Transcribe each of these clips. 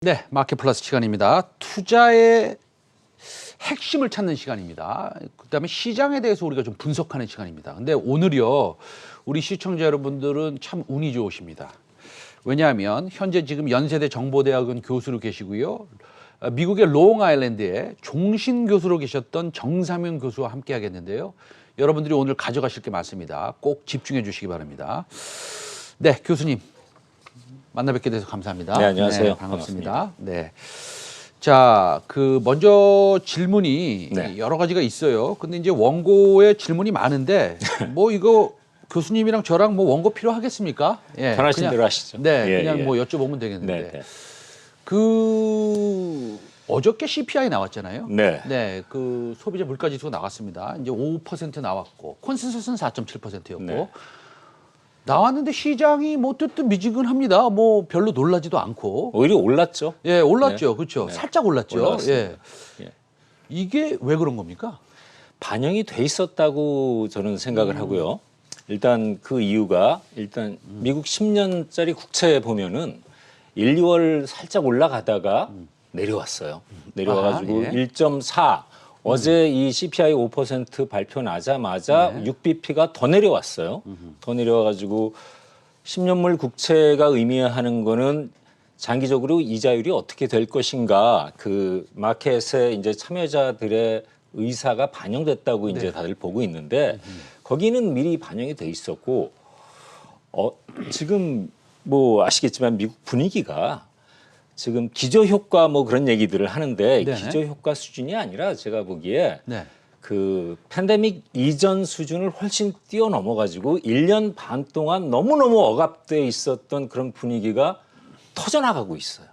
네, 마켓 플러스 시간입니다. 투자의 핵심을 찾는 시간입니다. 그다음에 시장에 대해서 우리가 좀 분석하는 시간입니다. 근데 오늘요, 우리 시청자 여러분들은 참 운이 좋으십니다. 왜냐하면 현재 지금 연세대 정보대학원 교수로 계시고요. 미국의 롱아일랜드에 종신 교수로 계셨던 정삼윤 교수와 함께 하겠는데요. 여러분들이 오늘 가져가실 게 많습니다. 꼭 집중해 주시기 바랍니다. 네, 교수님. 만나 뵙게 돼서 감사합니다. 네, 안녕하세요. 네, 반갑습니다. 네. 자, 먼저 질문이 네. 여러 가지가 있어요. 근데 이제 원고에 질문이 많은데, 뭐 이거 교수님이랑 저랑 뭐 원고 필요하겠습니까? 예. 편하신 그냥, 대로 하시죠. 네, 예, 그냥 예. 뭐 여쭤보면 되겠는데. 네, 네. 어저께 CPI 나왔잖아요. 네. 네, 소비자 물가지수가 나왔습니다. 이제 5% 나왔고, 콘센서스는 4.7%였고. 네. 나왔는데 시장이 뭐 뜨뜻미지근합니다. 뭐 별로 놀라지도 않고. 오히려 올랐죠. 예, 올랐죠. 네. 그렇죠. 네. 살짝 올랐죠. 올라왔습니다. 예. 예. 이게 왜 그런 겁니까? 반영이 돼 있었다고 저는 생각을 하고요. 일단 그 이유가 미국 10년짜리 국채 보면은 1, 2월 살짝 올라가다가 내려왔어요. 내려와가지고 예. 1.4. 어제 이 CPI 5% 발표 나자마자 네. 6bp가 더 내려왔어요. 더 내려와가지고 10년물 국채가 의미하는 거는 장기적으로 이자율이 어떻게 될 것인가, 그 마켓에 이제 참여자들의 의사가 반영됐다고 이제 다들 보고 있는데 거기는 미리 반영이 돼 있었고, 지금 뭐 아시겠지만 미국 분위기가 지금 기저효과 뭐 그런 얘기들을 하는데 네네. 기저효과 수준이 아니라 제가 보기에 네. 그 팬데믹 이전 수준을 훨씬 뛰어넘어 가지고 1년 반 동안 너무너무 억압돼 있었던 그런 분위기가 터져나가고 있어요.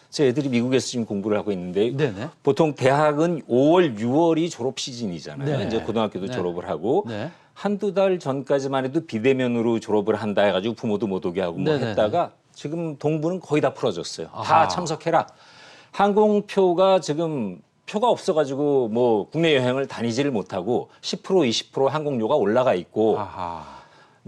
제 애들이 미국에서 지금 공부를 하고 있는데 네네. 보통 대학은 5월, 6월이 졸업 시즌이잖아요. 네. 이제 고등학교도 네. 졸업을 하고 네. 한두 달 전까지만 해도 비대면으로 졸업을 한다 해가지고 부모도 못 오게 하고 뭐 네네네. 했다가 지금 동부는 거의 다 풀어졌어요. 아하. 다 참석해라. 항공표가 지금 표가 없어가지고 뭐 국내 여행을 다니지를 못하고 10% 20% 항공료가 올라가 있고, 아하.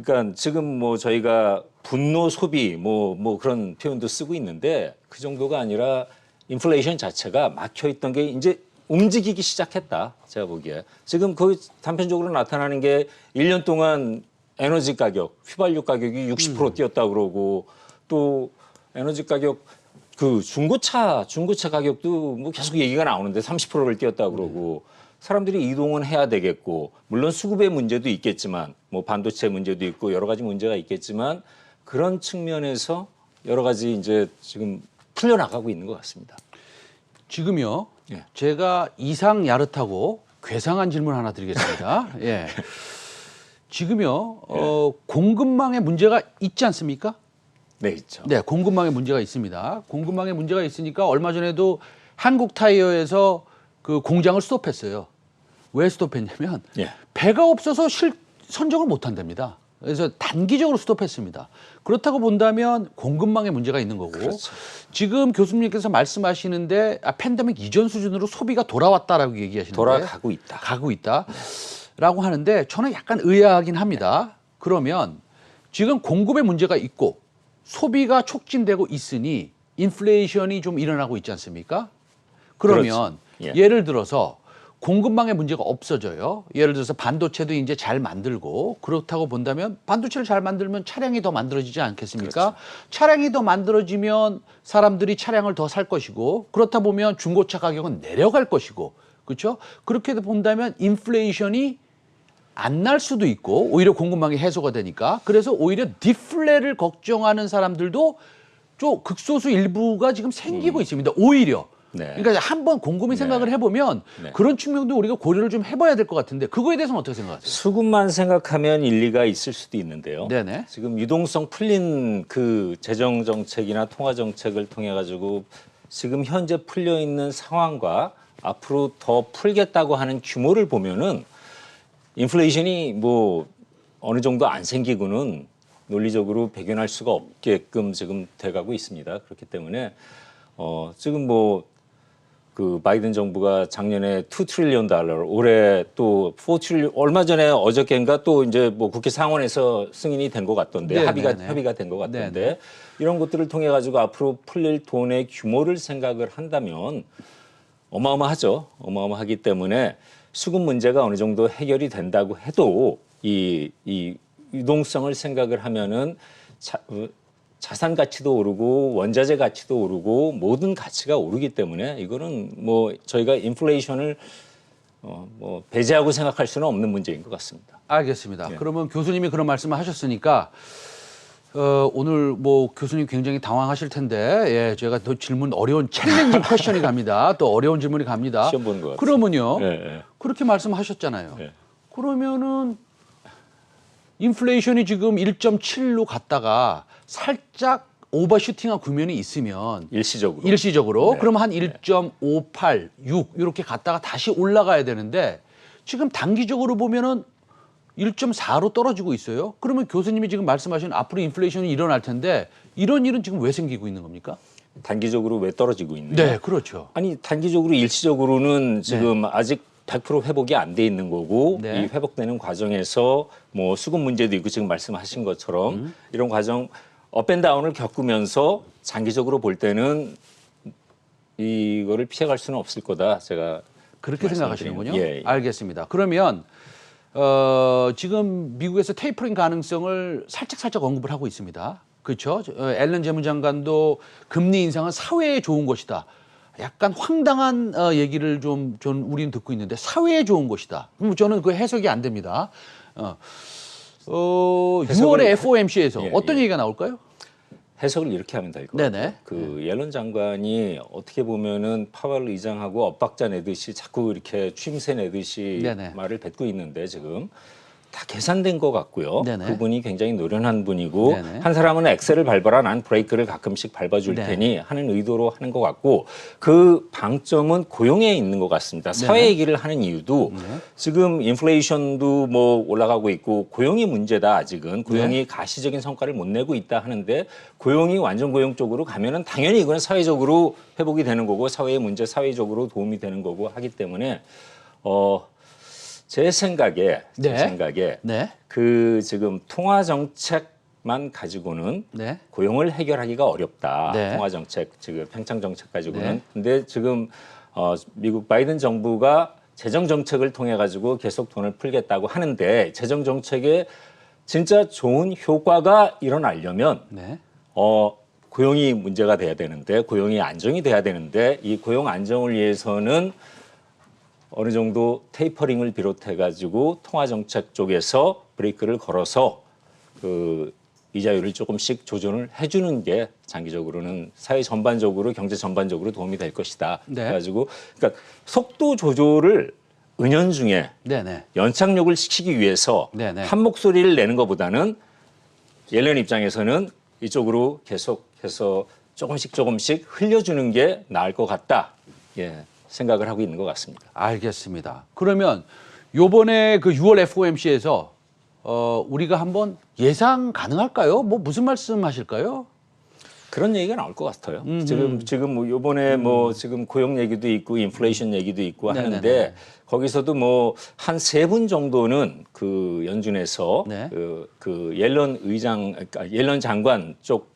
그러니까 지금 뭐 저희가 분노 소비 뭐 그런 표현도 쓰고 있는데 그 정도가 아니라 인플레이션 자체가 막혀 있던 게 이제 움직이기 시작했다. 제가 보기에 지금 거의 단편적으로 나타나는 게 1년 동안 에너지 가격, 휘발유 가격이 60% 뛰었다 그러고, 또 에너지 가격 그 중고차 가격도 뭐 계속 얘기가 나오는데 30%를 뛰었다 그러고, 사람들이 이동은 해야 되겠고, 물론 수급의 문제도 있겠지만 뭐 반도체 문제도 있고 여러 가지 문제가 있겠지만 그런 측면에서 여러 가지 이제 지금 풀려나가고 있는 것 같습니다. 지금요. 예. 제가 이상 야릇하고 괴상한 질문 하나 드리겠습니다. 예. 지금요. 공급망에 문제가 있지 않습니까? 네, 있죠. 네, 공급망에 문제가 있습니다. 공급망에 문제가 있으니까 얼마 전에도 한국 타이어에서 그 공장을 스톱했어요. 왜 스톱했냐면 예. 배가 없어서 선적을 못 한답니다. 그래서 단기적으로 스톱했습니다. 그렇다고 본다면 공급망에 문제가 있는 거고, 그렇죠. 지금 교수님께서 말씀하시는데 팬데믹 이전 수준으로 소비가 돌아왔다라고 얘기하시는데 돌아가고 있다. 가고 있다라고 하는데 저는 약간 의아하긴 합니다. 그러면 지금 공급에 문제가 있고 소비가 촉진되고 있으니 인플레이션이 좀 일어나고 있지 않습니까? 그러면 그렇죠. 예. 예를 들어서 공급망에 문제가 없어져요. 예를 들어서 반도체도 이제 잘 만들고, 그렇다고 본다면 반도체를 잘 만들면 차량이 더 만들어지지 않겠습니까? 그렇죠. 차량이 더 만들어지면 사람들이 차량을 더 살 것이고, 그렇다 보면 중고차 가격은 내려갈 것이고, 그렇죠? 그렇게 본다면 인플레이션이 안 날 수도 있고, 오히려 공급망이 해소가 되니까, 그래서 오히려 디플레를 걱정하는 사람들도 좀 극소수 일부가 지금 생기고 있습니다. 오히려. 네. 그러니까 한번 곰곰이 생각을 해보면 네. 그런 측면도 우리가 고려를 좀 해봐야 될 것 같은데, 그거에 대해서는 어떻게 생각하세요? 수급만 생각하면 일리가 있을 수도 있는데요. 네네. 지금 유동성 풀린 그 재정 정책이나 통화 정책을 통해 가지고 지금 현재 풀려 있는 상황과 앞으로 더 풀겠다고 하는 규모를 보면은 인플레이션이 뭐 어느 정도 안 생기고는 논리적으로 배견할 수가 없게끔 지금 돼가고 있습니다. 그렇기 때문에 지금 뭐 그 바이든 정부가 작년에 2 트릴리언 달러, 올해 또 4 트릴리언, 얼마 전에 어저께인가 또 이제 뭐 국회 상원에서 승인이 된 것 같던데, 네, 합의가 네, 네. 된 것 같던데, 네. 이런 것들을 통해 가지고 앞으로 풀릴 돈의 규모를 생각을 한다면 어마어마하죠. 어마어마하기 때문에 수급 문제가 어느 정도 해결이 된다고 해도 이 유동성을 생각을 하면은 자산 가치도 오르고 원자재 가치도 오르고 모든 가치가 오르기 때문에 이거는 뭐 저희가 인플레이션을 뭐 배제하고 생각할 수는 없는 문제인 것 같습니다. 알겠습니다. 예. 그러면 교수님이 그런 말씀을 하셨으니까 오늘 뭐 교수님 굉장히 당황하실 텐데 예, 제가 더 질문 어려운 챌린징 퀘션이 갑니다. 또 어려운 질문이 갑니다. 시험 보는 것 같아요. 그러면요. 예, 예. 그렇게 말씀하셨잖아요. 예. 그러면은 인플레이션이 지금 1.7로 갔다가 살짝 오버슈팅한 국면이 있으면 일시적으로. 네. 그러면 한 1.58, 6 이렇게 갔다가 다시 올라가야 되는데 지금 단기적으로 보면은 1.4로 떨어지고 있어요. 그러면 교수님이 지금 말씀하신 앞으로 인플레이션이 일어날 텐데 이런 일은 지금 왜 생기고 있는 겁니까? 단기적으로 왜 떨어지고 있느냐? 네, 그렇죠. 아니 단기적으로 일시적으로는 지금 아직 100% 회복이 안 돼 있는 거고 네. 이 회복되는 과정에서 뭐 수급 문제도 있고 지금 말씀하신 것처럼 이런 과정 업앤다운을 겪으면서 장기적으로 볼 때는 이거를 피해갈 수는 없을 거다. 제가 그렇게 생각하시는군요. 예, 예. 알겠습니다. 그러면 지금 미국에서 테이퍼링 가능성을 살짝 언급을 하고 있습니다. 그렇죠? 앨런 재무장관도 금리 인상은 사회에 좋은 것이다. 약간 황당한 얘기를 좀 우리는 듣고 있는데 사회에 좋은 것이다. 그럼 저는 그 해석이 안 됩니다. 6월에 FOMC에서 예, 어떤 예. 얘기가 나올까요? 해석을 이렇게 하면 될 것 네네. 같아요. 그 옐런 장관이 어떻게 보면은 파월 의장하고 엇박자 내듯이 자꾸 이렇게 추임새 내듯이 네네. 말을 뱉고 있는데 지금 다 계산된 것 같고요. 네네. 그분이 굉장히 노련한 분이고 네네. 한 사람은 엑셀을 밟아라 난 브레이크를 가끔씩 밟아줄 네. 테니 하는 의도로 하는 것 같고 그 방점은 고용에 있는 것 같습니다. 사회 네네. 얘기를 하는 이유도 지금 인플레이션도 뭐 올라가고 있고 고용이 문제다 아직은 고용이 네. 가시적인 성과를 못 내고 있다 하는데 고용이 완전 고용 쪽으로 가면은 당연히 이건 사회적으로 회복이 되는 거고 사회의 문제 사회적으로 도움이 되는 거고 하기 때문에 제 생각에 네. 그 지금 통화 정책만 가지고는 네. 고용을 해결하기가 어렵다. 네. 통화 정책 지금 팽창 정책 가지고는. 네. 근데 지금 미국 바이든 정부가 재정 정책을 통해 가지고 계속 돈을 풀겠다고 하는데 재정 정책에 진짜 좋은 효과가 일어나려면 네. 고용이 문제가 돼야 되는데 고용이 안정이 돼야 되는데 이 고용 안정을 위해서는 어느 정도 테이퍼링을 비롯해 가지고 통화 정책 쪽에서 브레이크를 걸어서 그 이자율을 조금씩 조정을 해주는 게 장기적으로는 사회 전반적으로 경제 전반적으로 도움이 될 것이다. 네. 그래가지고 그러니까 속도 조절을 은연중에 네네. 연착륙을 시키기 위해서 네네. 한 목소리를 내는 것보다는 옐런 입장에서는 이쪽으로 계속해서 조금씩 흘려주는 게 나을 것 같다. 예. 생각을 하고 있는 것 같습니다. 알겠습니다. 그러면 요번에 그 6월 FOMC에서 우리가 한번 예상 가능할까요? 뭐 무슨 말씀하실까요? 그런 얘기가 나올 것 같아요. 지금 뭐 요번에 뭐 지금 고용 얘기도 있고 인플레이션 얘기도 있고 네네네. 하는데 거기서도 뭐 한 3분 정도는 그 연준에서 네. 그 옐런 의장, 그러니까 옐런 장관 쪽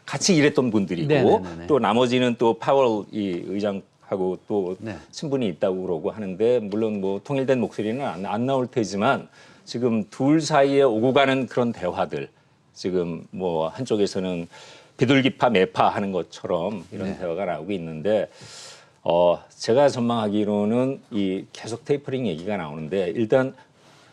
같이 일했던 분들이고 네네네네. 또 나머지는 또 파월 이 의장 하고 또 네. 친분이 있다고 그러고 하는데 물론 뭐 통일된 목소리는 안 나올 테지만 지금 둘 사이에 오고 가는 그런 대화들 지금 뭐 한쪽에서는 비둘기파 매파 하는 것처럼 이런 네. 대화가 나오고 있는데 제가 전망하기로는 이 계속 테이퍼링 얘기가 나오는데 일단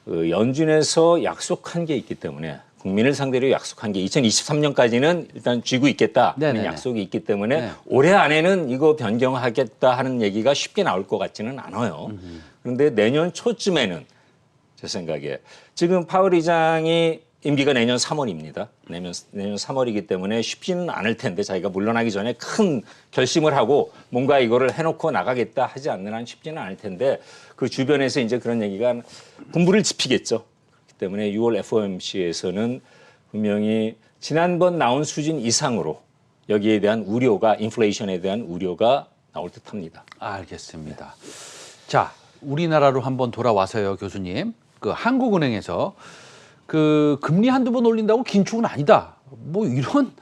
연준에서 약속한 게 있기 때문에 국민을 상대로 약속한 게 2023년까지는 일단 쥐고 있겠다 하는 네네네. 약속이 있기 때문에 네. 올해 안에는 이거 변경하겠다 하는 얘기가 쉽게 나올 것 같지는 않아요. 그런데 내년 초쯤에는 제 생각에 지금 파월 의장이 임기가 내년 3월입니다. 내년 3월이기 때문에 쉽지는 않을 텐데 자기가 물러나기 전에 큰 결심을 하고 뭔가 이거를 해놓고 나가겠다 하지 않는 한 쉽지는 않을 텐데 그 주변에서 이제 그런 얘기가 분부를 지피겠죠. 때문에 6월 FOMC에서는 분명히 지난번 나온 수준 이상으로 여기에 대한 우려가 인플레이션에 대한 우려가 나올 듯합니다. 알겠습니다. 자, 우리나라로 한번 돌아와서요, 교수님. 그 한국은행에서 그 금리 한두 번 올린다고 긴축은 아니다. 뭐 이런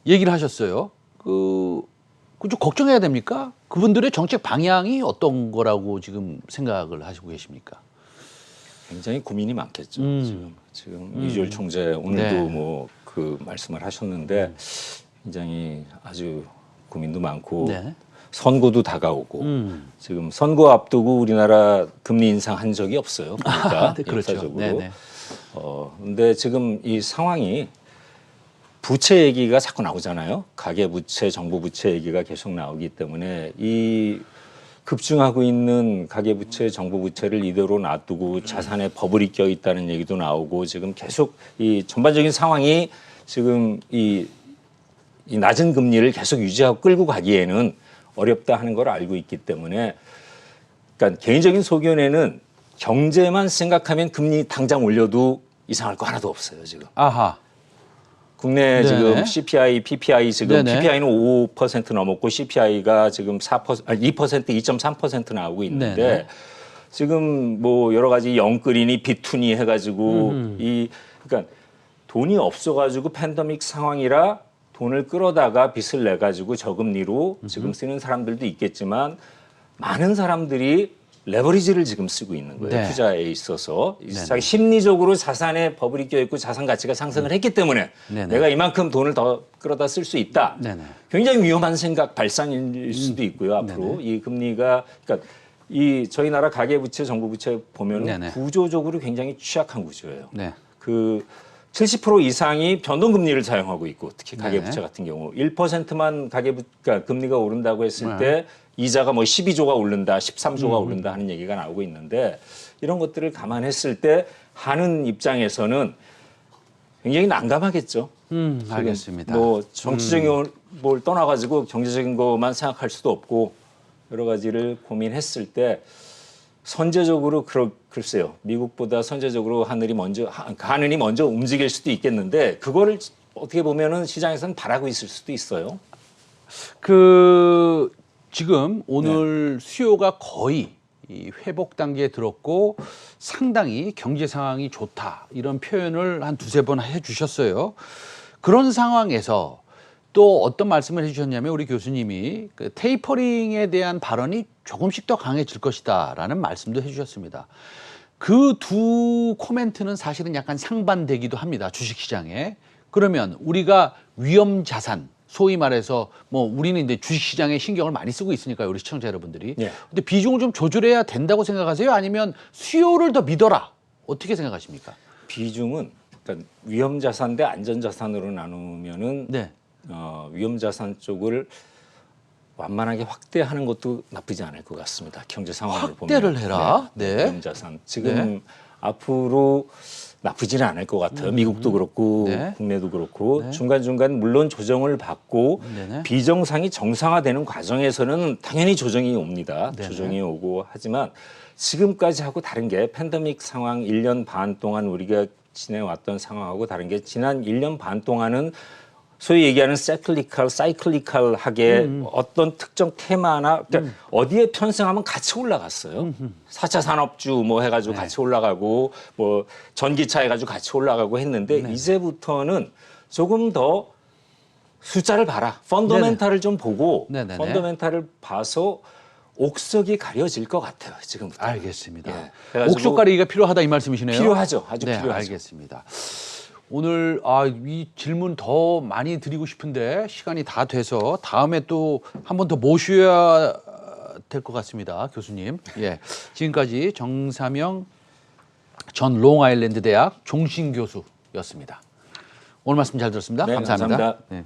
얘기를 하셨어요. 좀 걱정해야 됩니까? 그분들의 정책 방향이 어떤 거라고 지금 생각을 하시고 계십니까? 굉장히 고민이 많겠죠. 지금 이주열 총재 오늘도 네. 뭐 그 말씀을 하셨는데 굉장히 아주 고민도 많고 네. 선거도 다가오고 지금 선거 앞두고 우리나라 금리 인상한 적이 없어요. 그러니까 네, 그렇죠. 역사적으로. 네네. 근데 지금 이 상황이 부채 얘기가 자꾸 나오잖아요. 가계 부채, 정부 부채 얘기가 계속 나오기 때문에 이 급증하고 있는 가계 부채, 정부 부채를 이대로 놔두고 자산에 버블이 껴 있다는 얘기도 나오고 지금 계속 이 전반적인 상황이 지금 이 낮은 금리를 계속 유지하고 끌고 가기에는 어렵다 하는 걸 알고 있기 때문에 그러니까 개인적인 소견에는 경제만 생각하면 금리 당장 올려도 이상할 거 하나도 없어요, 지금. 아하. 국내 네네. 지금 CPI, PPI 지금 네네. PPI는 5% 넘었고 CPI가 지금 2%, 2.3% 나오고 있는데 네네. 지금 뭐 여러 가지 영끌이니 비투니 해가지고 그러니까 돈이 없어가지고 팬데믹 상황이라 돈을 끌어다가 빚을 내가지고 저금리로 지금 쓰는 사람들도 있겠지만 많은 사람들이 레버리지를 지금 쓰고 있는 거예요. 네. 투자에 있어서 자기 심리적으로 자산에 버블이 껴있고 자산 가치가 상승을 했기 때문에 네네. 내가 이만큼 돈을 더 끌어다 쓸 수 있다. 네네. 굉장히 위험한 생각 발상일 수도 있고요. 앞으로 이 금리가 그러니까 이 저희 나라 가계부채, 정부부채 보면 네네. 구조적으로 굉장히 취약한 구조예요. 네. 그 70% 이상이 변동금리를 사용하고 있고 특히 가계부채 네. 같은 경우 1%만 그러니까 금리가 오른다고 했을 때 이자가 뭐 12조가 오른다, 13조가 오른다 하는 얘기가 나오고 있는데 이런 것들을 감안했을 때 하는 입장에서는 굉장히 난감하겠죠. 알겠습니다. 뭐 정치적인 뭘 떠나가지고 경제적인 것만 생각할 수도 없고 여러 가지를 고민했을 때 선제적으로 글쎄요. 미국보다 선제적으로 하늘이 먼저 움직일 수도 있겠는데 그거를 어떻게 보면은 시장에서는 바라고 있을 수도 있어요. 지금 오늘 수요가 거의 이 회복 단계에 들었고 상당히 경제 상황이 좋다 이런 표현을 한 두세 번 해주셨어요. 그런 상황에서 또 어떤 말씀을 해주셨냐면 우리 교수님이 그 테이퍼링에 대한 발언이 조금씩 더 강해질 것이다라는 말씀도 해주셨습니다. 그 두 코멘트는 사실은 약간 상반되기도 합니다. 주식시장에. 그러면 우리가 위험 자산 소위 말해서 뭐 우리는 이제 주식시장에 신경을 많이 쓰고 있으니까요, 우리 시청자 여러분들이. 예. 근데 비중을 좀 조절해야 된다고 생각하세요? 아니면 수요를 더 믿어라? 어떻게 생각하십니까? 비중은 그러니까 위험 자산 대 안전 자산으로 나누면은 네. 위험 자산 쪽을 완만하게 확대하는 것도 나쁘지 않을 것 같습니다. 경제 상황을 보면. 확대를 해라. 네. 위험 자산 지금 앞으로 나쁘지는 않을 것 같아요. 미국도 그렇고 네. 국내도 그렇고 네. 중간중간 물론 조정을 받고 네네. 비정상이 정상화되는 과정에서는 당연히 조정이 옵니다. 네네. 조정이 오고 하지만 지금까지 하고 다른 게 팬데믹 상황 1년 반 동안 우리가 지내왔던 상황하고 다른 게 지난 1년 반 동안은 소위 얘기하는 사이클리컬하게 어떤 특정 테마나 그러니까 어디에 편승하면 같이 올라갔어요. 4차 산업주 뭐 해가지고 네. 같이 올라가고 뭐 전기차 해가지고 같이 올라가고 했는데 이제부터는 조금 더 숫자를 봐라. 펀더멘탈을 좀 보고 네네네. 펀더멘탈을 봐서 옥석이 가려질 것 같아요. 지금부터. 알겠습니다. 예. 그래가지고 옥석 가리기가 필요하다 이 말씀이시네요. 필요하죠. 아주 네, 필요하죠. 알겠습니다. 오늘 이 질문 더 많이 드리고 싶은데 시간이 다 돼서 다음에 또 한 번 더 모셔야 될 것 같습니다, 교수님. 예, 지금까지 정삼영 전 롱아일랜드 대학 종신 교수였습니다. 오늘 말씀 잘 들었습니다. 네, 감사합니다. 감사합니다. 네.